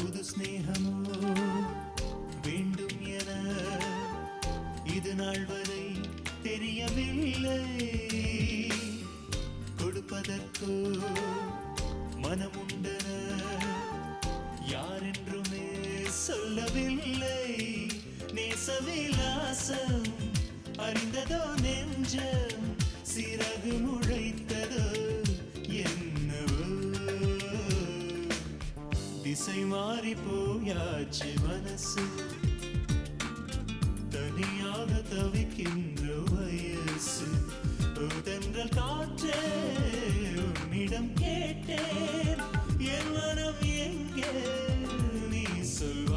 புது ஸ்நேகமோ வேண்டும் என இது நாள் வரை தெரியவில்லை. கொடுப்பதற்கோ மனமுண்டன யாரென்றுமே சொல்லவில்லை. நேசவிலாசம் அறிந்ததோ நெஞ்சம், சிறகு முளைத்ததோ என்னவோ. திசை மாறி போயாச்சு மனசு, தனியாக தவிக்கின்ற வயசு. தென்றல் காற்றே உன்னிடம் கேட்டேன், என் மனம் எங்கே நீ சொல்.